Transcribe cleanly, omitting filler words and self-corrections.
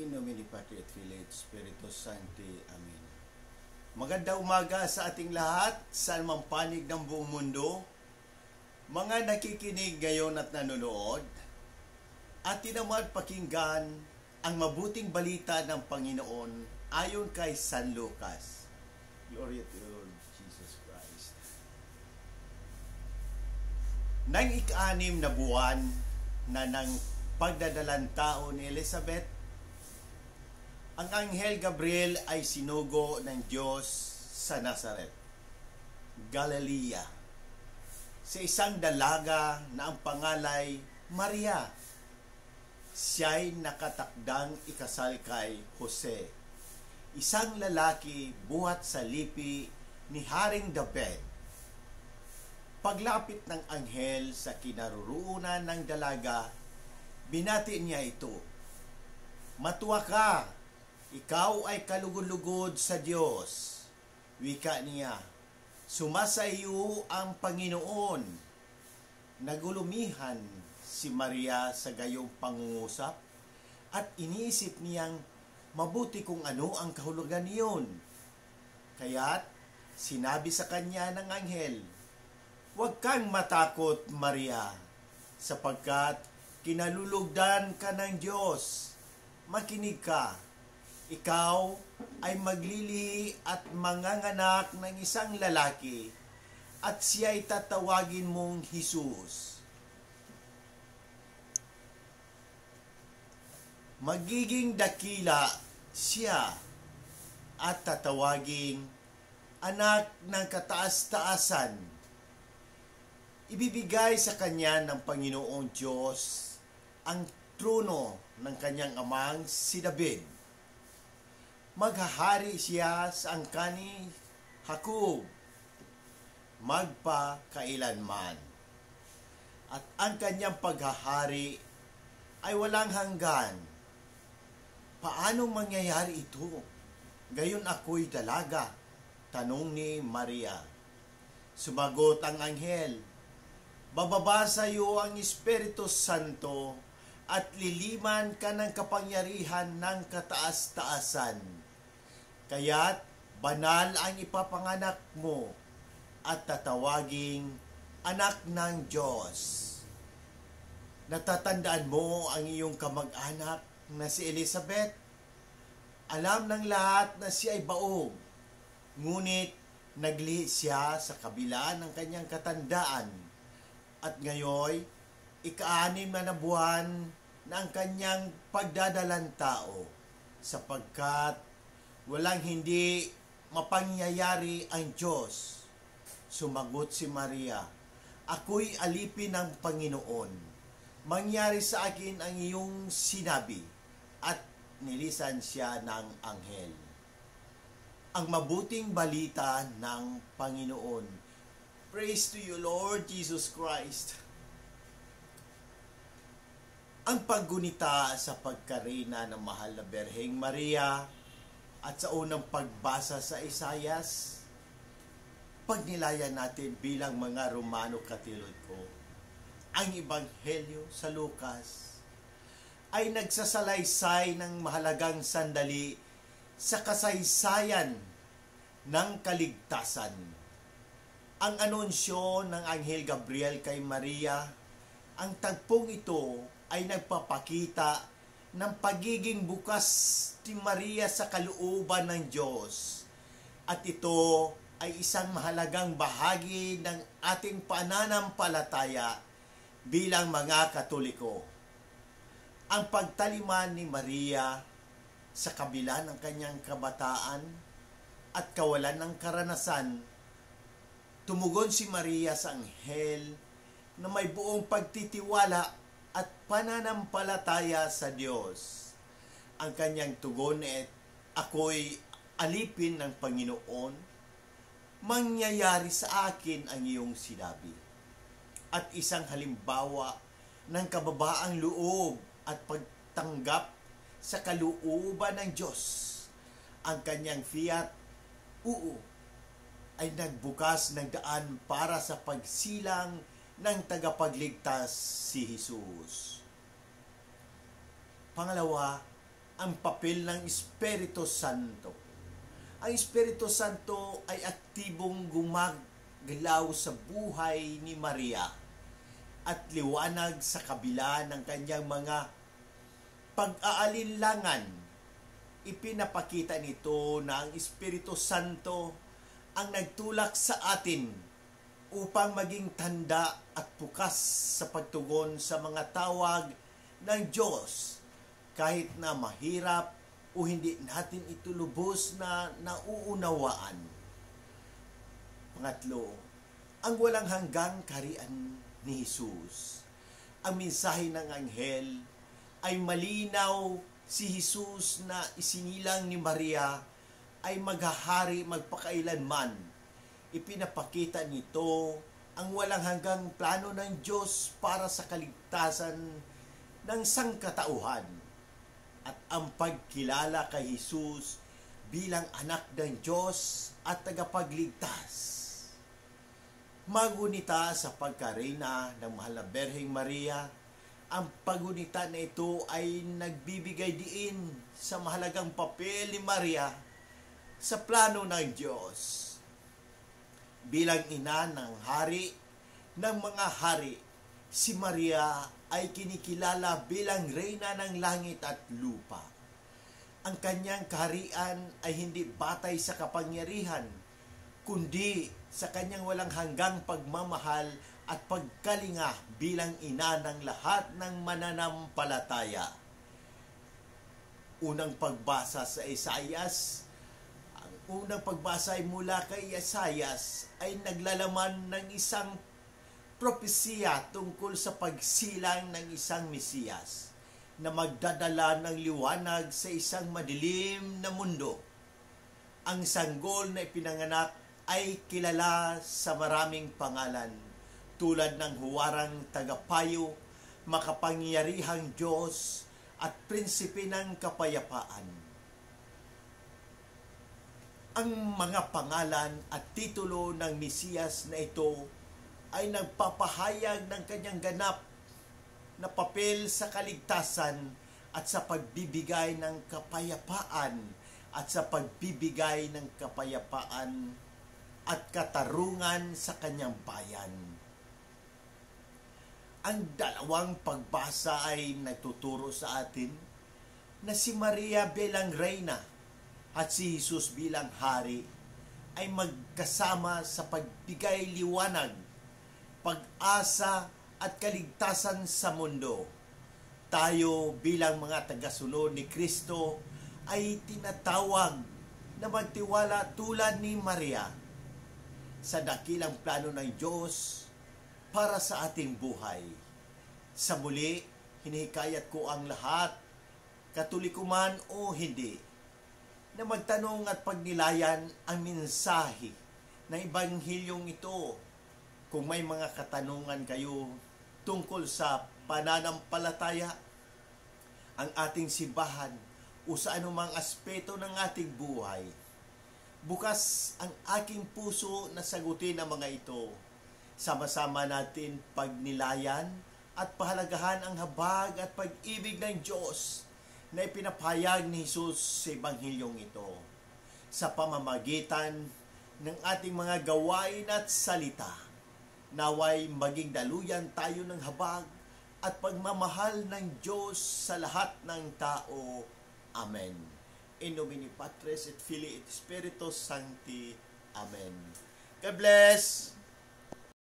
In nomine Patri et Filii et Spiritus Sancti. Amen. Magandang umaga sa ating lahat, saan mang panig ng buong mundo, mga nakikinig ngayon at nanonood, at naman pakinggan ang mabuting balita ng Panginoon ayon kay San Lucas. Glory to Lord Jesus Christ. Nang ika-6 na buwan na ng pagdadalang tao ni Elizabeth, ang Anghel Gabriel ay sinugo ng Diyos sa Nazaret, Galilea, sa isang dalaga na ang pangalay Maria. Siya'y nakatakdang ikasal kay Jose, isang lalaki buhat sa lipi ni Haring David. Paglapit ng anghel sa kinaroroonan ng dalaga, binati niya ito, "Matuwa ka, ikaw ay kalugod-lugod sa Diyos." Wika niya, "Sumasayo ang Panginoon." Nagulumihan si Maria sa gayong pangungusap at iniisip niyang mabuti kung ano ang kahulugan niyon. Kaya't sinabi sa kanya ng anghel, "Huwag kang matakot, Maria, sapagkat kinalulugdan ka ng Diyos. Makinig ka. Ikaw ay maglilihi at manganganak ng isang lalaki, at siya'y tatawagin mong Jesus. Magiging dakila siya at tatawaging anak ng kataas-taasan. Ibibigay sa kanya ng Panginoong Diyos ang trono ng kanyang amang si David. Maghahari siya sa angkan ni Jacob magpakailanman, at ang kanyang paghahari ay walang hanggan." "Paano mangyayari ito? Gayon ako'y dalaga," tanong ni Maria. Sumagot ang anghel, "Bababa sa iyo ang Espiritu Santo at liliman ka ng kapangyarihan ng kataas-taasan. Kaya't banal ang ipapanganak mo at tatawaging anak ng Diyos. Natatandaan mo ang iyong kamag-anak na si Elizabeth? Alam ng lahat na siya ay baog, ngunit naglihi siya sa kabila ng kanyang katandaan, at ngayon ika-6 na buwan na ang kanyang pagdadalang tao, sapagkat walang hindi mapangyayari ang Diyos." Sumagot si Maria, "Ako'y alipin ng Panginoon. Mangyari sa akin ang iyong sinabi." At nilisan siya ng anghel. Ang mabuting balita ng Panginoon. Praise to you, Lord Jesus Christ. Ang paggunita sa pagkarina ng mahal na Birheng Maria at sa unang pagbasa sa Isayas, pagnilayan natin bilang mga Romano Katoliko, ang Ebanghelyo sa Lucas ay nagsasalaysay ng mahalagang sandali sa kasaysayan ng kaligtasan. Ang anunsyo ng Anghel Gabriel kay Maria, ang tagpong ito ay nagpapakita ng pagiging bukas ni Maria sa kalooban ng Diyos. At ito ay isang mahalagang bahagi ng ating pananampalataya bilang mga Katoliko. Ang pagtaliman ni Maria sa kabila ng kanyang kabataan at kawalan ng karanasan, tumugon si Maria sa anghel na may buong pagtitiwala at pananampalataya sa Diyos. Ang kanyang tugon ay, "Ako'y alipin ng Panginoon. Mangyayari sa akin ang iyong sinabi." At isang halimbawa ng kababaang loob at pagtanggap sa kalooban ng Diyos, ang kanyang fiat, "Oo," ay nagbukas ng daan para sa pagsilang ng tagapagligtas si Jesus. Pangalawa, ang papel ng Espiritu Santo. Ang Espiritu Santo ay aktibong gumagalaw sa buhay ni Maria at liwanag sa kabila ng kanyang mga pag-aalinlangan. Ipinapakita nito na ang Espiritu Santo ang nagtulak sa atin upang maging tanda at bukas sa pagtugon sa mga tawag ng Diyos kahit na mahirap o hindi natin ito lubos na nauunawaan. Pangatlo, ang walang hanggang kaharian ni Jesus. Ang mensahe ng anghel ay malinaw. Si Jesus na isinilang ni Maria ay maghahari magpakailanman. Ipinapakita nito ang walang hanggang plano ng Diyos para sa kaligtasan ng sangkatauhan at ang pagkilala kay Jesus bilang anak ng Diyos at tagapagligtas. Magunita sa pagkareyna ng mahal na Berheng Maria, ang pagunita na ito ay nagbibigay diin sa mahalagang papel ni Maria sa plano ng Diyos. Bilang ina ng hari ng mga hari, si Maria ay kinikilala bilang reyna ng langit at lupa. Ang kanyang kaharian ay hindi batay sa kapangyarihan, kundi sa kanyang walang hanggang pagmamahal at pagkalinga bilang ina ng lahat ng mananampalataya. Unang pagbasa sa Isaias, ang unang pagbasa ay mula kay Isaias ay naglalaman ng isang propesiya tungkol sa pagsilang ng isang Mesiyas na magdadala ng liwanag sa isang madilim na mundo. Ang sanggol na ipinanganak ay kilala sa maraming pangalan, tulad ng huwarang tagapayo, makapangyarihang Diyos, at prinsipe ng kapayapaan. Ang mga pangalan at titulo ng Mesiyas na ito ay nagpapahayag ng kanyang ganap na papel sa kaligtasan at sa pagbibigay ng kapayapaan at katarungan sa kanyang bayan. Ang dalawang pagbasa ay nagtuturo sa atin na si Maria bilang reyna at si Jesus bilang hari ay magkasama sa pagbigay liwanag, pag-asa at kaligtasan sa mundo. Tayo bilang mga tagasunod ni Kristo ay tinatawag na magtiwala tulad ni Maria sa dakilang plano ng Diyos para sa ating buhay. Sa muli, hinihikayat ko ang lahat, Katoliko man o hindi, na magtanong at pagnilayan ang mensahe ng Ebanghilyong ito. Kung may mga katanungan kayo tungkol sa pananampalataya, ang ating simbahan o sa anumang aspeto ng ating buhay, bukas ang aking puso na sagutin ang mga ito. Sama-sama natin pagnilayan at pahalagahan ang habag at pag-ibig ng Diyos na ipinapahayag ni Jesus sa Ebanghilyong ito sa pamamagitan ng ating mga gawain at salita. Naway maging daluyan tayo ng habag at pagmamahal ng Diyos sa lahat ng tao. Amen. In nomine Patris et Filii et Spiritus Sancti. Amen. God bless!